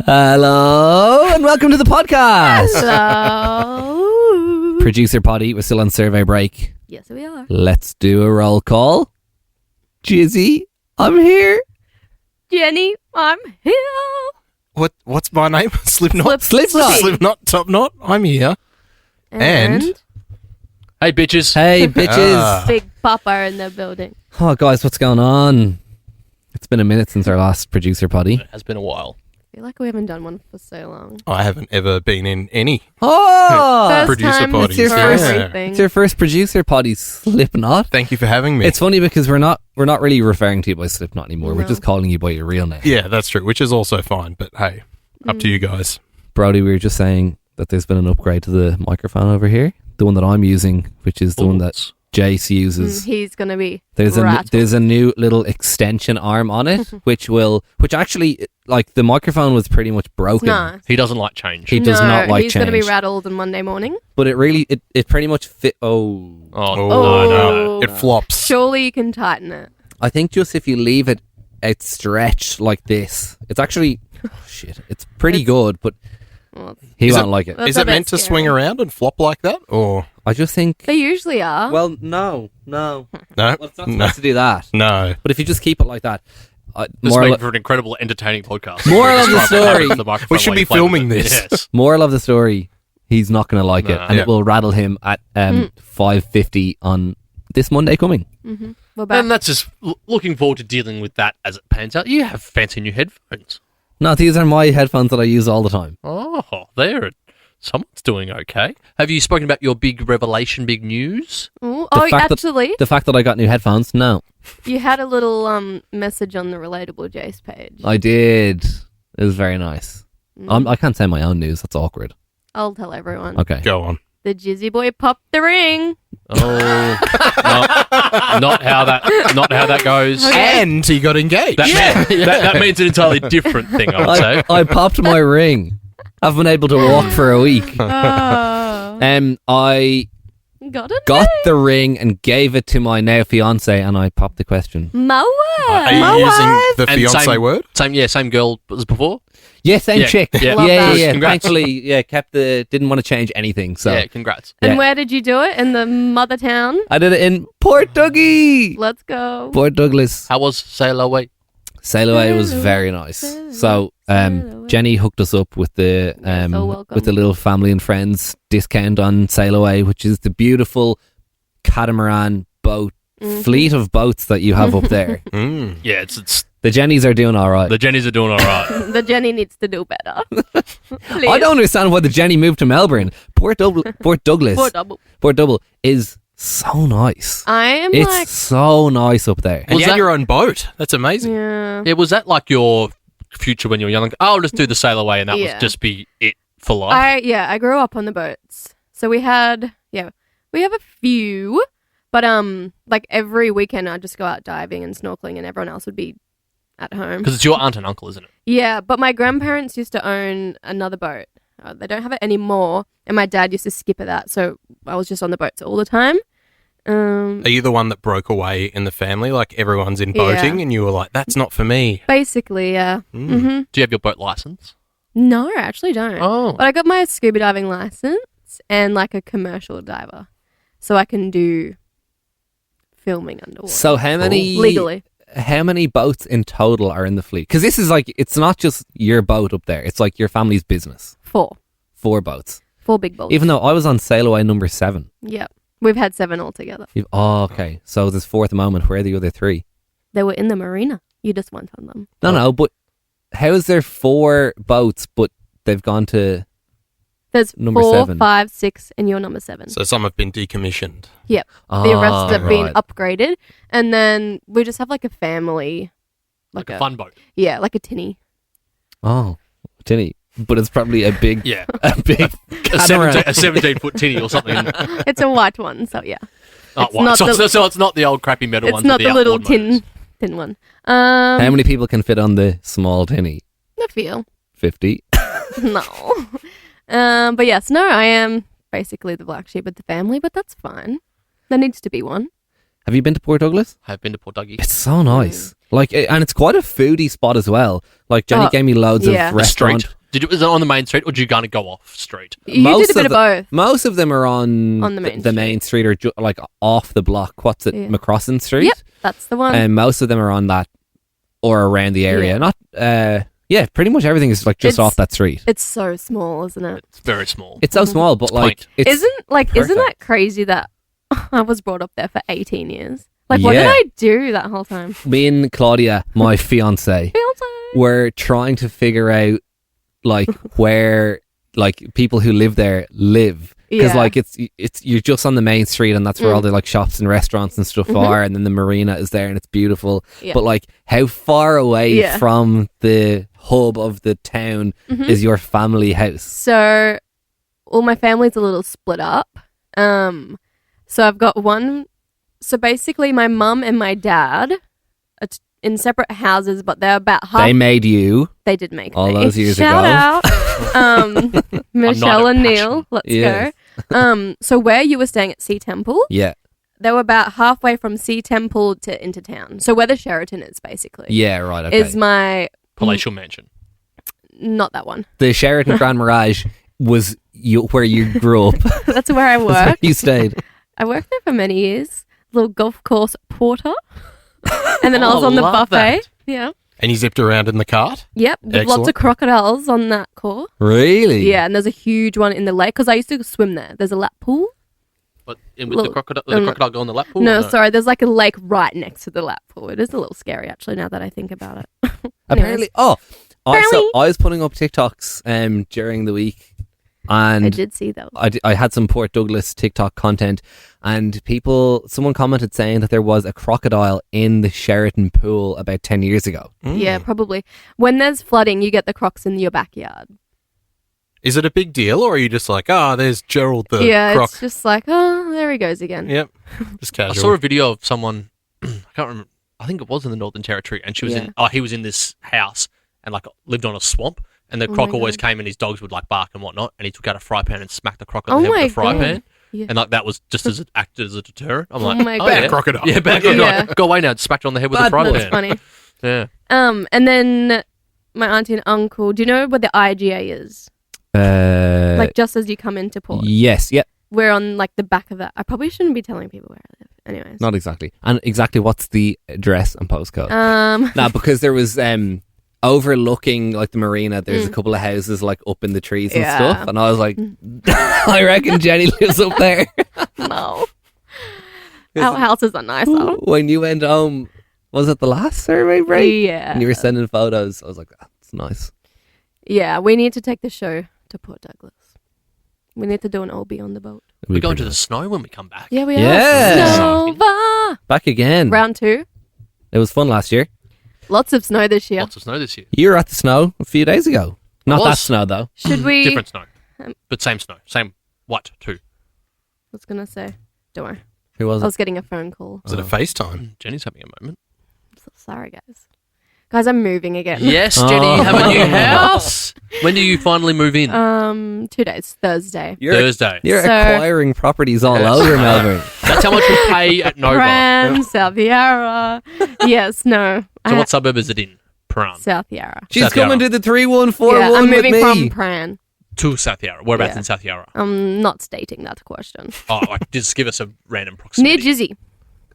Hello and welcome to the podcast. Hello. Producer Poddy, we're still on survey break. Yes, we are. Let's do a roll call. Jizzy, I'm here. Jenny, I'm here. What's my name? Slipknot? Slipknot. Slipknot, Top Knot. I'm here. And? Hey, bitches. Hey, bitches. Big Papa in the building. Oh, guys, what's going on? It's been a minute since our last producer Poddy. It has been a while. I feel like we haven't done one for so long. I haven't ever been in any Oh, First producer time Poddies. It's your for first- everything. it's your first producer Poddy, Slipknot. Thank you for having me. It's funny because we're not really referring to you by Slipknot anymore. We're No. just calling you by your real name. Yeah, that's true, which is also fine. But hey, up to you guys. Brody, we were just saying that there's been an upgrade to the microphone over here. The one that I'm using, which is the one that Jace uses. He's going to be There's a new little extension arm on it, which actually, like, the microphone was pretty much broken. No. He doesn't like change. He does not like he's change. going to be rattled on Monday morning. But it really, it pretty much fit. Oh, No. It flops. Surely you can tighten it. I think just if you leave it stretched like this, it's actually, shit, it's pretty good, but Well, he Is won't it- like it. That's Is a it bit meant to scary. swing around and flop like that? Or I just think, they usually are. well, no. no? Well, it's not No. supposed to do that. No. But if you just keep it like that, This moral, makes for an incredible, entertaining podcast. Moral of the Describe what story. happens to the microphone We should while be you play with filming it. this. Yes. moral of the story, he's not going to like it, No. and Yeah. it will rattle him at 5:50 on this Monday coming. We're back. And that's just looking forward to dealing with that as it pans out. You have fancy new headphones. No, these are my headphones that I use all the time. Oh, there. Someone's doing okay. Have you spoken about your big revelation, big news? Ooh, The oh, fact that- actually, The fact that I got new headphones, no. you had a little message on the Relatable Jace page. I did. It was very nice. I can't say my own news. That's awkward. I'll tell everyone. Okay. Go on. The Jizzy Boy popped the ring. Oh, not how that goes. And he got engaged. That means an entirely different thing, I would say. I popped my ring. I've been able to walk for a week. Oh. I Got it. got the ring and gave it to my now fiance, and I popped the question. My Are you wife. using the And fiance same- word? Same girl as before? Yeah, same Yeah, chick. yeah. Love that. yeah. Congrats. Thankfully, didn't want to change anything. So Yeah, congrats. And yeah. where did you do it? In the mother town? I did it in Port Dougie. Let's go. Port Douglas. How was Sail Away? Sail away was very nice. So Jenny hooked us up with the You're so welcome. with the little family and friends discount on Sail Away, which is the beautiful catamaran boat fleet of boats that you have up there. Mm. Yeah, it's The Jennies are doing all right. the Jennies are doing all right. The Jenny needs to do better. I don't understand why the Jenny moved to Melbourne. Port Douglas Poor double. is so nice. I am It's like, so nice up there. And Was you had that- your own boat. That's amazing. yeah. Yeah, was that like your future when you were young? Like, I'll just do the Sail Away and that Yeah. was just be it for life? I grew up on the boats. So we have a few, but like every weekend I'd just go out diving and snorkeling and everyone else would be at home. Because it's your aunt and uncle, isn't it? Yeah, but my grandparents used to own another boat. They don't have it anymore, and my dad used to skip at that, so I was just on the boats all the time. Are you the one that broke away in the family? Like everyone's in boating and you were like, that's not for me. Basically, yeah. Mm-hmm. Do you have your boat license? No, I actually don't. Oh. But I got my scuba diving license and like a commercial diver, so I can do filming underwater. So how many Legally. How many boats in total are in the fleet? Because this is like, it's not just your boat up there. It's like your family's business. 4 boats. big boats. Even though I was on Sail Away number 7. Yep. We've had 7 altogether. Oh, okay. So there's 4 at the moment. Where are the other 3? They were in the marina. You just went on them. No, but how is there 4 boats, but they've gone to... There's Number 4, 7. 5, 6, and you're number 7. So some have been decommissioned. Yep. The rest have been upgraded. And then we just have like a family. Like a fun boat. Yeah, like a tinny. Oh, tinny. But it's probably a big... Yeah. A big A catamaran. 17-foot tinny or something. It's a white one, so yeah. Oh, It's not so it's not the old crappy metal It's ones. not with the little outboard motors. tin one. How many people can fit on the small tinny? I feel. 50. No. But yes, no, I am basically the black sheep of the family, but that's fine. There needs to be one. Have you been to Port Douglas? I've been to Port Dougie. It's so nice. And it's quite a foodie spot as well. Like Jenny gave me loads yeah. of The restaurant. Street. Was it on the main street, or did you kind of go off street? You did a bit of both. Most of them are on the main street or like off the block. What's it? Yeah. McCrossan Street. Yep, that's the one. And most of them are on that or around the area. Pretty much everything is like just off that street. It's so small, isn't it? It's very small. It's so small, but like Isn't perfect. that crazy that I was brought up there for 18 years? Like, what did I do that whole time? Me and Claudia, my fiance, were trying to figure out like where like people who live there live. Because like it's you're just on the main street and that's where all the like shops and restaurants and stuff are, and then the marina is there and it's beautiful. Yeah. But like how far away from the hub of the town is your family house? So, well, my family's a little split up. So I've got one. So basically, my mum and my dad are in separate houses, but they're about half. They made you. They did make all me. those years Shout ago. out, Michelle and Neil. Let's go. So where you were staying at Sea Temple, they were about halfway from Sea Temple to into town. So where the Sheraton is, basically. Yeah, right. Okay. Is my palatial mansion. Not that one. The Sheraton Grand Mirage was where you grew up. That's where I worked. That's where you stayed. I worked there for many years. Little golf course porter. And then I was on the buffet. That. Yeah. And you zipped around in the cart? Yep. With lots of crocodiles on that course. Really? Yeah, and there's a huge one in the lake because I used to swim there. There's a lap pool. But with the crocodile go in the lap pool? No, sorry. There's like a lake right next to the lap pool. It is a little scary, actually, now that I think about it. Apparently. I was putting up TikToks during the week. And I did see those. I had some Port Douglas TikTok content, and someone commented saying that there was a crocodile in the Sheraton pool about 10 years ago. Yeah, probably. When there's flooding, you get the crocs in your backyard. Is it a big deal, or are you just like, there's Gerald the croc? It's just like, there he goes again. Yep, just casual. I saw a video of someone, I can't remember, I think it was in the Northern Territory, and she was he was in this house and like lived on a swamp. And the croc always came and his dogs would like bark and whatnot. And he took out a fry pan and smacked the croc on the head with a fry pan. Yeah. And like that was just as it acted as a deterrent. I'm like, bad crocodile. Yeah, bad crocodile. Yeah. Go away now. Smacked it on the head with a fry pan. That's funny. Yeah. And then my auntie and uncle, do you know where the IGA is? Like just as you come into port. Yes, yep. We're on like the back of that. I probably shouldn't be telling people where I live. Anyways. Not exactly. And exactly what's the address and postcode? No, because there was overlooking like the marina, there's a couple of houses like up in the trees and stuff, and I was like, I reckon Jenny lives up there. No, our houses are nice though. When you went home, was it the last survey break? Yeah, and you were sending photos. I was like, that's nice. Yeah, we need to take the show to Port Douglas. We need to do an OB on the boat. We're going to the snow when we come back. Yeah, we are. Snowva! Back again. Round 2. It was fun last year. Lots of snow this year. You were at the snow a few days ago. Not that snow, though. Should we... Different snow. But same snow. Same what, too? I was going to say. Don't worry. Who was it? I was getting a phone call. Was it a FaceTime? Jenny's having a moment. So sorry, guys. Guys, I'm moving again. Yes, Jenny, you have a new house. When do you finally move in? 2 days. Thursday. Thursday. You're acquiring properties all over Melbourne. That's how much we pay at Nova. Pran, South Yarra. Yes, no. So what suburb is it in? Pran. South Yarra. She's South coming Yarra. to the 3141 Yeah, I'm moving with from me. Pran. To South Yarra. Whereabouts in South Yarra? I'm not stating that question. Like just give us a random proximity. Near Jizzy.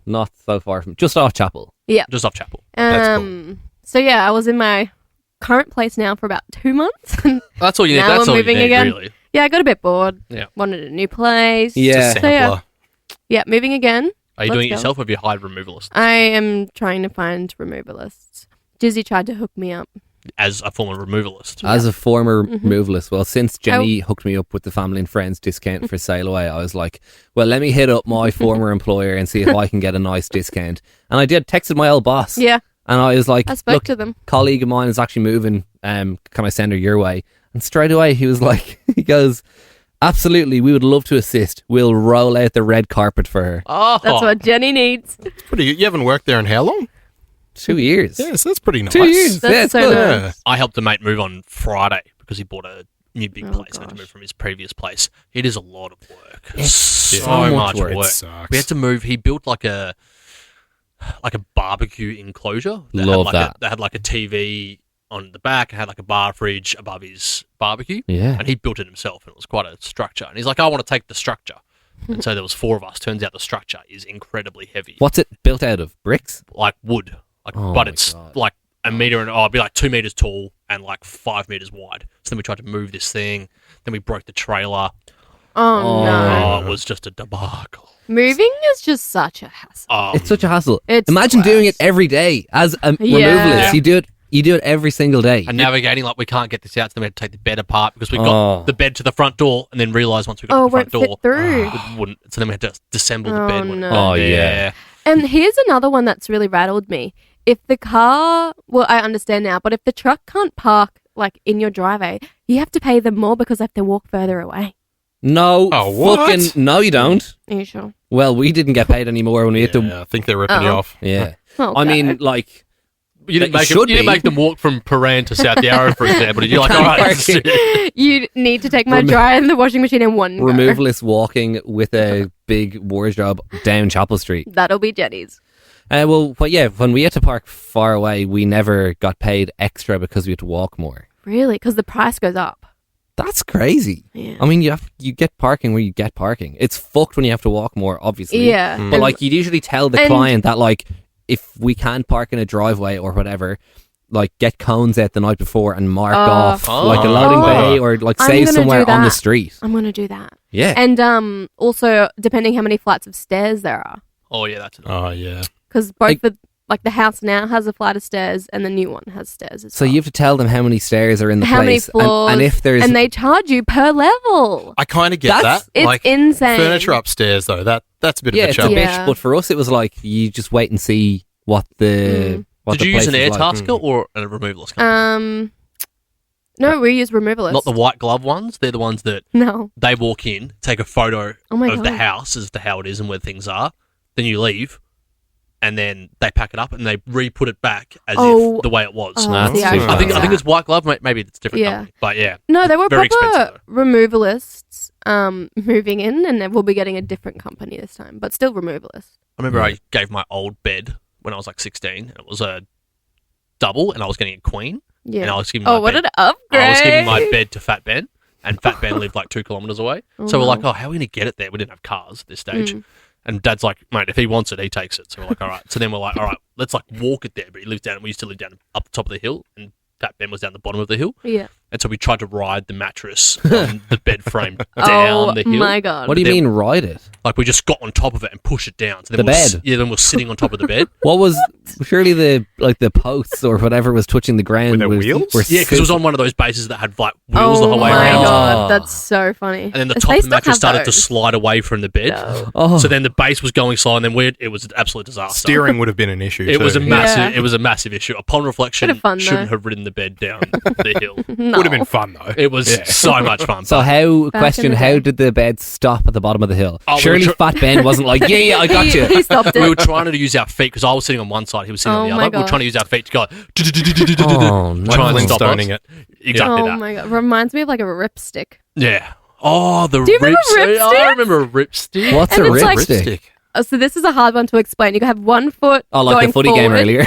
Not so far from, just off Chapel. Yeah. Just off Chapel. That's cool. So yeah, I was in my current place now for about 2 months. That's all you need. Now That's I'm all you moving need, again. really. Yeah, I got a bit bored. Yeah. Wanted a new place. Yeah. Just So yeah. sampler. Yeah, moving again. Are you Let's doing it go. yourself or have you hired removalists? I am trying to find removalists. Jizzy tried to hook me up. As a former removalist. As a former moveless, well, since Jenny hooked me up with the family and friends discount for sail away, I was like, well, let me hit up my former employer and see if I can get a nice discount. And I did, texted my old boss. Yeah. And I was like, I spoke look, to them. colleague of mine is actually moving. Can I send her your way? And straight away he was like, he goes, absolutely, we would love to assist. We'll roll out the red carpet for her. Oh, That's what Jenny needs. Pretty good. You haven't worked there in how long? 2 years. Yes, that's pretty nice. 2 years. That's yeah, it's so good. nice. Yeah. I helped a mate move on Friday because he bought a new big place and had to gosh. move from his previous place. It is a lot of work. It's so so much much work. work. It sucks. We had to move. He built like a like a barbecue enclosure. Love that. They had like a TV on the back. It had like a bar fridge above his barbecue. Yeah. And he built it himself, and it was quite a structure. And he's like, I want to take the structure. And so there was 4 of us. Turns out the structure is incredibly heavy. What's it built out of? Bricks? Like wood. Like, Oh but my it's God. like a meter and it'd be like 2 meters tall and like 5 meters wide. So then we tried to move this thing. Then we broke the trailer. Oh, no. Oh, it was just a debacle. Moving is just such a hassle. It's such a hassle. It's Imagine doing it worse. every day as a Yeah. removalist. You do it every single day. And navigating, like, we can't get this out, so then we had to take the bed apart because we got Oh. the bed to the front door and then realised once we got Oh, to the front won't door, fit through. it wouldn't. So then we had to disassemble the Oh, bed. When it no. got Oh, there. yeah. And here's another one that's really rattled me. If the car, well, I understand now, but if the truck can't park like in your driveway, you have to pay them more because they have to walk further away. No, Oh, what? fucking no, you don't. Are you sure? Well, we didn't get paid anymore when we hit Yeah, I think they're ripping you Uh-oh. off. Yeah, Oh, I mean, okay. like, You didn't, That make you them, should you didn't be. make them walk from Paran to South Yarra, for example. You're like, all right, this is it. You need to take my Remo- dryer in the washing machine in one go. removalist walking with a big wardrobe down Chapel Street. That'll be Jenny's. But yeah, when we had to park far away, we never got paid extra because we had to walk more. Really? Because the price goes up. That's crazy. Yeah. I mean, you get parking where you get parking. It's fucked when you have to walk more, obviously. Yeah. But And- like, you'd usually tell the and- client that like, if we can't park in a driveway or whatever, like get cones out the night before and mark off like a loading Oh. bay or like I'm save gonna somewhere do on the that. street. I'm going to do that. Yeah. And also, depending how many flights of stairs there are. Oh, yeah, that's it. Oh, yeah. Because both the house now has a flight of stairs and the new one has stairs as So well. you have to tell them how many stairs are in the how many place, floors, and if there's and they charge you per level. I kind of get That's- that. It's like, insane. furniture upstairs, though, that's a bit yeah, of a it's a challenge. bitch. Yeah. But for us, it was like you just wait and see what the what Did the you use place an is air like. tasker or a removalist company? No, we use removalists. Not the white glove ones. They're the ones that No. they walk in, take a photo Oh my of the God. house as to how it is and where things are. Then you leave, and then they pack it up and they re-put it back as if the way it was. Oh, That's see, I too should I think do I think that. it's white glove. Maybe it's a different Yeah. company, but yeah. No, they were Very proper expensive, removalists moving in, and then we'll be getting a different company this time, but still removalists. I remember I gave my old bed when I was like 16, and it was a double, and I was getting a queen, Yeah. and I was giving my what bed, an upgrade! I was giving my bed to Fat Ben, and Fat Ben lived like 2 kilometers away. So we're wow. like, oh, how are we going to get it there? We didn't have cars at this stage. Mm. And Dad's like, mate, if he wants it, he takes it. So we're like, all right. So then we're like, all right, let's like walk it there. But he lives down, we used to live down up the top of the hill, and Fat Ben was down the bottom of the hill. Yeah. And so we tried to ride the mattress on the bed frame down the hill. Oh my god! What do you Then- mean ride it? Like we just got on top of it and pushed it down. So then The we're bed? then we're sitting on top of the bed. What was surely the posts or whatever was touching the ground? With their was- wheels? were Yeah, because it was super- on one of those bases that had like wheels the Oh whole way my around. god, Oh. that's so funny. And then the They top of the still mattress have started to those. slide away from the bed. No. Oh. So then the base was going slow, and then it was an absolute disaster. Steering would have been an issue. It was a too. massive. Yeah. It was a massive issue. Upon reflection, Bit of fun, shouldn't though. have ridden the bed down the hill. No. Would have been fun though. It was so much fun. So how Back question in the how day. did the bed stop at the bottom of the hill? Oh, we Surely were Fat Ben wasn't like I got he, you. he stopped it. we were trying to use our feet because I was sitting on one side, he was sitting on Oh the my other. We were God. trying to use our feet to go Oh, no. try and stop us. Flintstoning it. Exactly oh that. my god, reminds me of like a ripstick. Yeah. Oh, the Do you remember ripstick. Oh, I ripsticks? remember a ripstick. What's And a it's like- ripstick? Oh, so this is a hard one to explain. You can have one foot. Oh, like going the footy game forward. earlier.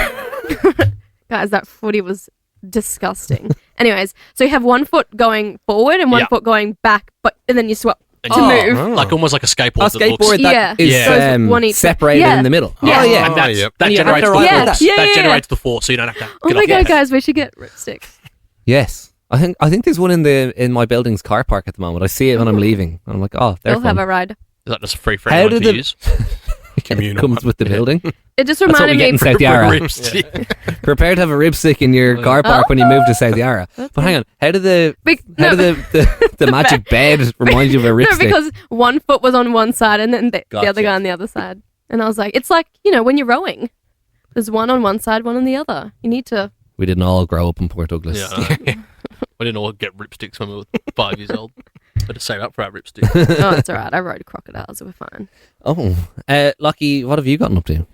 Guys, that footy was disgusting. Anyways, so you have one foot going forward and one Yeah. foot going back, and then you swap And to you- move. Oh. Like almost like a skateboard. A that looks- skateboard Yeah. that is Yeah. So it's one each- separated Yeah. in the middle. Yeah. Oh yeah. And that's, yep. that And you have to generates the ride with force. that. Yeah, that yeah, generates the force, so you don't have to Oh get my off god, the guys, we should get ripsticks. Yes. I think there's one in my building's car park at the moment. I see it when I'm leaving. And I'm like, oh, they're They'll have a fun. ride. Is that just a free How one did to the- use? It Communal comes one. with the building. It just That's what we reminded get in me. South Yarra. Ripstick. Prepare to have a ribstick in your car park when you move to South Yarra. But hang on, how did the magic bed remind you of a No, ribstick? because one foot was on one side and then the Gotcha. other guy on the other side. And I was like, it's like, when you're rowing. There's one on one side, one on the other. You need to. We didn't all grow up in Port Douglas. Yeah. We didn't all get ripsticks when we were 5 years old. Had to save up for our ripstick. Oh, it's all right. I rode crocodiles. We're fine. Oh, Lucky, what have you gotten up to?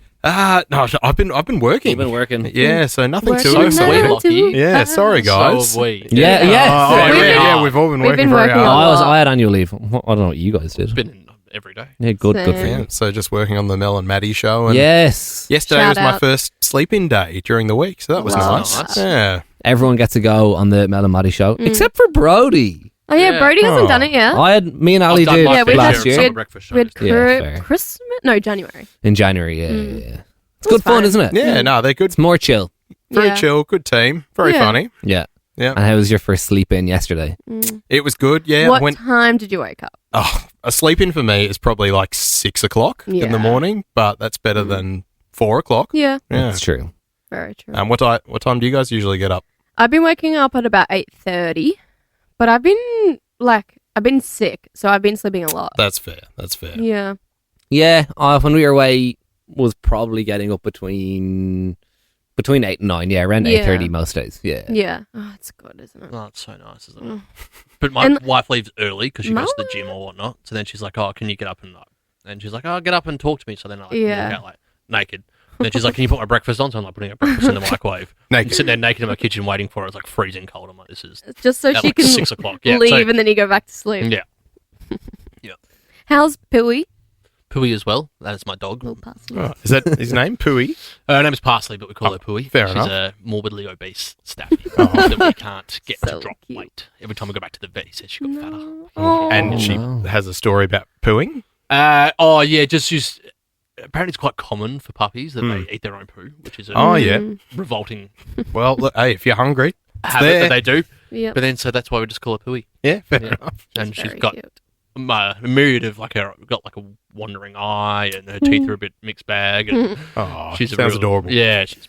No, I've been working. You've been working. Yeah, so nothing Working too so exciting. lucky. Yeah, sorry guys. So have we. Yeah. Oh, We've yeah, been- yeah, we've all been we've working been very working hard. a lot. I had annual leave. I don't know what you guys did. Been in every day. Yeah, good for Same. you. So just working on the Mel and Maddie show. And Yes. yesterday Shout was my out. first sleep-in day during the week, so that was Love nice. that. Yeah. Everyone gets to go on the Mel and Maddie show, except for Brody. Oh yeah, Yeah. Brody hasn't done it yet. Me and Ali I've done did my Yeah, we fair had- last share of year summer breakfast We had shows. Yeah, fair. Christmas? No, January. in January. Yeah. It's was good fun, fun. isn't it? Yeah, no, they're good. It's more chill. Very Yeah. chill, good team. Very Yeah. funny. Yeah. Yeah. And how was your first sleep in yesterday? It was good, yeah. What time did you wake up? A sleep-in for me is probably like 6 o'clock in Yeah. the morning, but that's better than 4 o'clock. Yeah, Yeah. That's true. very true. What time do you guys usually get up? I've been waking up at about 8:30, but I've been sick, so I've been sleeping a lot. That's fair. That's fair. Yeah. Yeah, when we were away, was probably getting up between 8 and 9. Yeah, around Yeah. 8:30 most days. Yeah. Yeah. Oh, it's good, isn't it? Oh, it's so nice, isn't it? Mm. But my And- wife leaves early because she goes to the Mum? gym or whatnot. So then she's like, "Oh, can you get up and she's like, "Oh, get up and talk to me." So then I Yeah. walk out like naked. And then she's like, "Can you put my breakfast on?" So I'm like putting her breakfast in the microwave. I'm Naked. sitting there naked in my kitchen waiting for her. It's like freezing cold. I'm like, "This is Just so at she like can 6 o'clock." Yeah, leave so, and then you go back to sleep. yeah. How's Pooey? Pooey as well. That is my dog. Little pussy. Oh, is that his name? Pooey? Her name is Parsley, but we call her Pooey. fair She's enough. a morbidly obese staffy that we can't get So to drop cute. weight. Every time we go back to the vet, he says she got fatter. Oh. And she no. has a story about pooing. Oh yeah, just apparently it's quite common for puppies that they eat their own poo, which is a Oh, yeah. revolting Well, look, hey, if you're hungry, it's habit there. that they do. Yep. But then so that's why we just call her Pooey. Yeah, fair Yeah. enough. And she's Very got cute. a myriad of got like a wandering eye, and her teeth are a bit mixed bag. And Oh, she's sounds real, adorable. Yeah, she's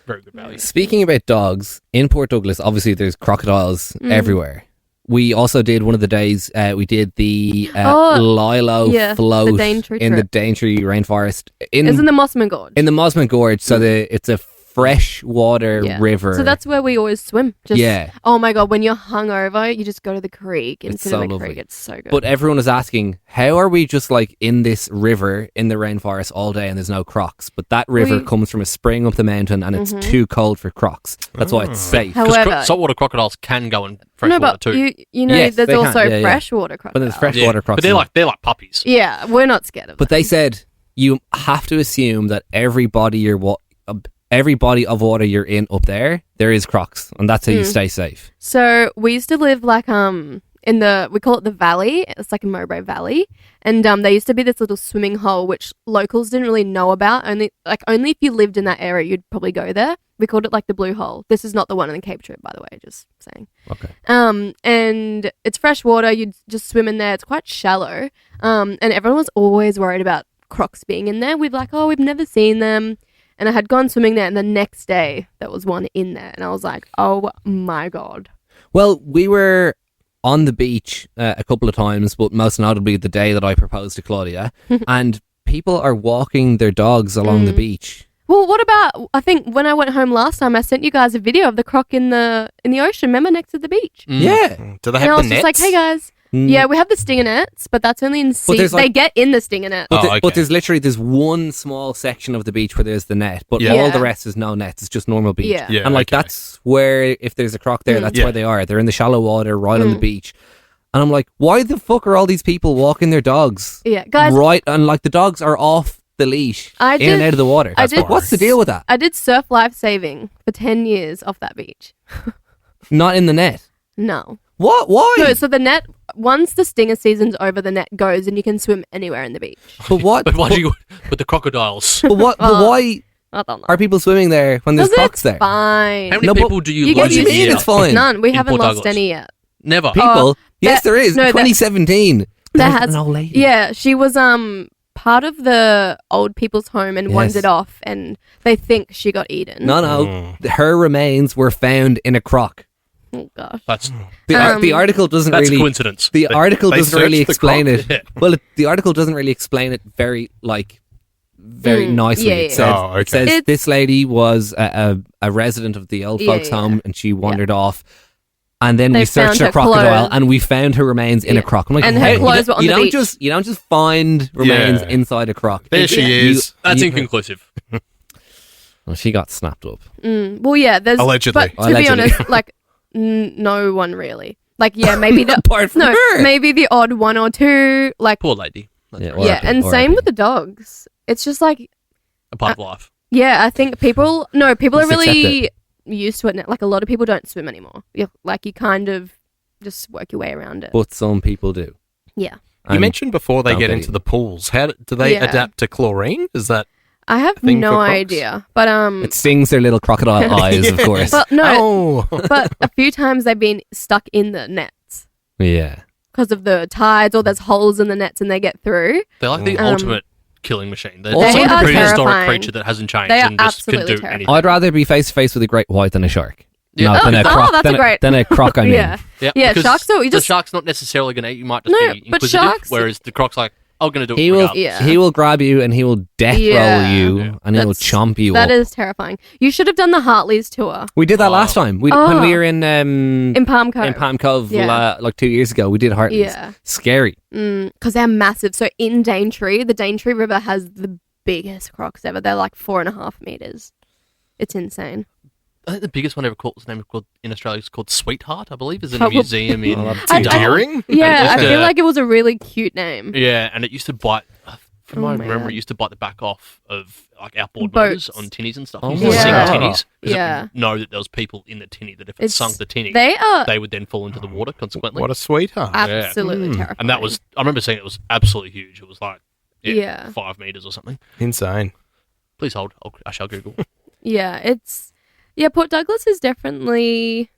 very good value. Speaking about dogs, in Port Douglas, obviously there's crocodiles everywhere. We also did one of the days, we did the Lilo yeah, the float Daintree in the trip. Daintree rainforest. It's in the Mossman Gorge. in the Mosman Gorge, so it's a freshwater Yeah. river. So that's where we always swim. Just, Yeah. Oh my god, when you're hungover, you just go to the creek It's instead so of the lovely. creek. It's so good. But everyone is asking, how are we just like in this river in the rainforest all day and there's no crocs? But that river comes from a spring up the mountain and it's too cold for crocs. That's why it's safe. However, Saltwater crocodiles can go in no, freshwater but too. you know, Yes, there's they can, also yeah, yeah. freshwater crocodiles. But there's freshwater crocs. but they're like puppies. Yeah, we're not scared of But them. they said you have to assume that every body of water you're in up there is crocs, and that's how you stay safe. So we used to live like we call it the valley. It's like in Mowbray Valley, and there used to be this little swimming hole which locals didn't really know about. Only if you lived in that area, you'd probably go there. We called it like the Blue Hole. This is not the one in the Cape Trip, by the way. Just saying. Okay. And it's fresh water. You'd just swim in there. It's quite shallow. And everyone was always worried about crocs being in there. We've never seen them. And I had gone swimming there, and the next day there was one in there, and I was like, "Oh my god!" Well, we were on the beach a couple of times, but most notably the day that I proposed to Claudia, and people are walking their dogs along the beach. Well, what about? I think when I went home last time, I sent you guys a video of the croc in the ocean. Remember, next to the beach. Yeah. Do they And I have was the just nets? like, "Hey guys, yeah, we have the stinger nets, but that's only in sea. there's, like- They get in the stinger net." But, Oh, okay. but there's one small section of the beach where there's the net, but Yeah. all Yeah. the rest is no nets. It's just normal beach. Yeah. Yeah, And like okay. that's where, if there's a croc there, that's Yeah. where they are. They're in the shallow water right on the beach. And I'm like, why the fuck are all these people walking their dogs? Yeah, guys, Right, and like the dogs are off the leash I in did- and out of the water. I did- Like, what's the deal with that? I did surf life saving for 10 years off that beach. Not in the net. No. What? Why? No, so the net, once the stinger season's over, the net goes and you can swim anywhere in the beach. But what? But why do you with the crocodiles? But what? But why I don't know. are people swimming there when there's Because crocs it's there? fine. How many No, but people do you you lose get What do you used a mean year? it's fine? None. We haven't Port lost Douglas. any yet. Never. People? Yes, there is. no, that- 2017. There There's has an old lady. Yeah, she was part of the old people's home and Yes. wandered off, and they think she got eaten. No. Her remains were found in a croc. Oh gosh. That's The article doesn't that's really. coincidence. The article they doesn't really searched the explain croc? it. Yeah. Well, the article doesn't really explain it very nicely. yeah, It yeah. says, Oh, okay. it says It's- this lady was a resident of the old Yeah, folks' yeah. home, and she wandered off. And then They we searched found her her crocodile, clothes. and we found her remains in a Yeah. croc. I'm like, And her how- clothes were on you the don't beach. you don't just find remains Yeah. inside a croc. There she You- is. That's you- inconclusive. Well, she got snapped up. Well, yeah, there's Allegedly. But to be Allegedly. honest, like no one really. Like, yeah, maybe the Apart from no, her. maybe the odd one or two. Like, Poor lady. Yeah, and same with the dogs. It's just like A part of life. yeah, I think people are Just really used to it now. Like a lot of people don't swim anymore. You kind of just work your way around it. But some people do. Yeah. You mentioned before they don't get get into eaten. the pools. How do they adapt to chlorine? Is that I have thing no for crocs? idea. But It stings their little crocodile eyes, of course. but no, Oh, but a few times they've been stuck in the nets Yeah. because of the tides or there's holes in the nets and they get through. They're like the ultimate killing machine. They're They just like are a prehistoric terrifying. creature that hasn't changed They are and just can absolutely do terrifying. anything. I'd rather be face to face with a great white than a shark. Yeah. No, Oh, than a croc. that's than a great- Than a croc, I mean. Yeah. Yeah, Yeah, sharks are- you the just- shark's not necessarily going to eat you. Might just No, be but inquisitive, sharks- whereas the croc's like, I'm going to do it He will, regardless. Yeah. he will grab you and he will death Yeah. roll you Yeah. and he will That's- chomp you That up. is terrifying. You should have done the Hartley's tour We did that last time. When we were in in Palm Cove. in Palm Cove Yeah. like 2 years ago. We did Hartley's. Yeah. Scary. Because they're massive. So in Daintree, the Daintree River has the biggest crocs ever. They're like 4.5 meters. It's insane. I think the biggest one ever caught was named called in Australia. It's called Sweetheart, I believe, is in a Probably. museum in. Oh, it's endearing. Yeah, I And feel like it was a really cute name. Yeah, and it used to bite. From Oh my my memory, God. it used to bite the back off of like outboard Boats. motors on tinnies and stuff. Oh You my used to sink God. tinnies because Yeah. it would know that there was people in the tinny. That if it It's- sunk the tinny, They are they would then fall into the water. Consequently, What a sweetheart. absolutely terrifying. and that was I remember seeing it was absolutely huge. It was like Yeah. 5 meters or something. Insane. Please hold. I shall Google. Port Douglas is definitely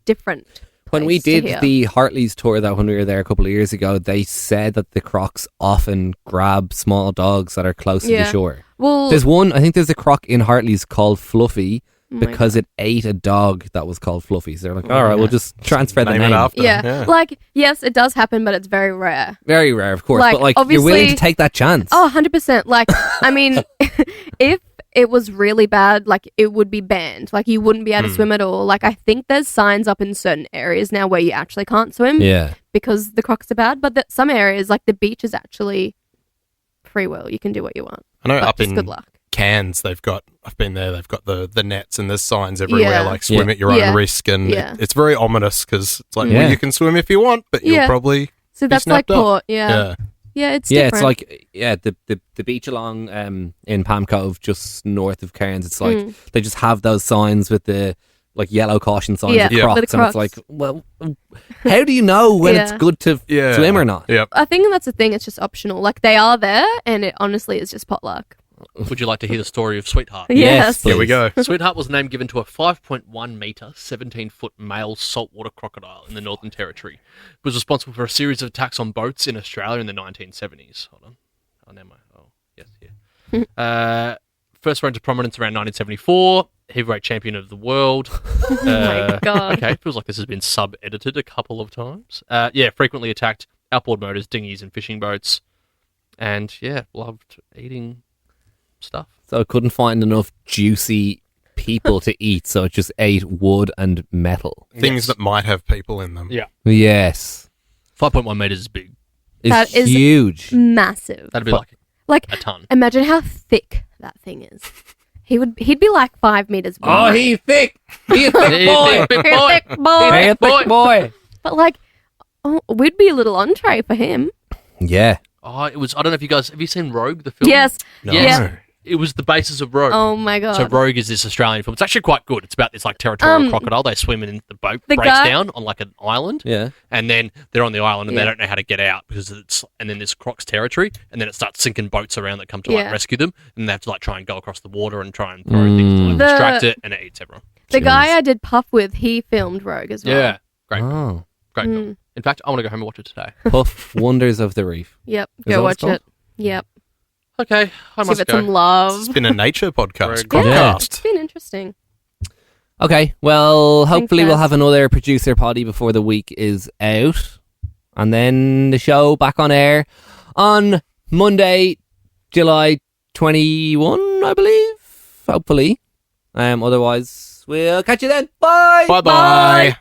different. When we place to did hear. the Hartley's tour, that when we were there a couple of years ago, they said that the crocs often grab small dogs that are close to the Yeah. shore. Well, There's one, I think there's a croc in Hartley's called Fluffy oh my because it ate a dog that was called Fluffy. So they're like, all right, we'll just transfer the Name name. it after. yeah. Like, yes, it does happen, but it's very rare. Very rare, of course, Like, but like you're willing to obviously- take that chance. Oh, 100%. Like, I mean, if it was really bad, like, it would be banned. Like, you wouldn't be able to swim at all. Like, I think there's signs up in certain areas now where you actually can't swim Yeah. because the crocs are bad. But that some areas, like the beach, is actually free will. You can do what you want. I know But up just in good luck. Cairns, I've been there, they've got the nets and there's signs everywhere, Yeah. like swim Yeah. at your own Yeah. risk. And Yeah. it's very ominous because it's like, Yeah. well, you can swim if you want, but you'll Yeah. probably So that's like snapped up. port. Yeah. Yeah, it's Yeah, different. it's like the beach along in Palm Cove, just north of Cairns. It's like they just have those signs with the like yellow caution signs Yeah, of Yeah. crocs, with the and it's crocs. like, well, how do you know when it's Yeah. good to Yeah. swim or not? Yep. I think that's the thing. It's just optional. Like they are there, and it honestly is just potluck. Would you like to hear the story of Sweetheart? Yes. Here we please. go. Sweetheart was the name given to a 5.1 metre, 17-foot male saltwater crocodile in the Northern Territory. It was responsible for a series of attacks on boats in Australia in the 1970s. Hold on. Yes, here. First rose to prominence around 1974. Heavyweight champion of the world. Oh my God. Okay, feels like this has been sub-edited a couple of times. Frequently attacked outboard motors, dinghies and fishing boats. And, loved eating stuff. So it couldn't find enough juicy people to eat, so it just ate wood and metal. Things that might have people in them. Yeah. Yes, 5.1 metres is big. it's That is huge. Massive. That'd be Fuck. like Like a ton. imagine how thick that thing is. He'd be like 5 meters wide. Oh, he's thick. He's a thick boy. Big He's boy. a thick boy. He's a thick boy. But like, we'd be a little entree for him. Yeah. Oh, it was. I don't know if you guys have you seen Rogue, the film? Yes. No. Yeah. It was the basis of Rogue. Oh my God. So Rogue is this Australian film. It's actually quite good. It's about this like territorial crocodile. They swim in the boat the breaks guy- down on like an island, Yeah. and then they're on the island and Yeah. they don't know how to get out because it's and then there's croc's territory, and then it starts sinking boats around that come to like Yeah. rescue them, and they have to like try and go across the water and try and throw things to like The- distract it, and it eats everyone. The guy I did Puff with, he filmed Rogue as well. Yeah, great, Oh. great film. In fact, I want to go home and watch it today. Puff Wonders of the Reef. Yep. that Go what it's watch it. Yep. Okay, I Give must it go. some love. It's been a nature podcast. Very good. Yeah, Podcast. it's been interesting. Okay, well, hopefully we'll guys. have another producer Poddy before the week is out. And then the show back on air on Monday, July 21, I believe. Hopefully. Otherwise, we'll catch you then. Bye. Bye-bye.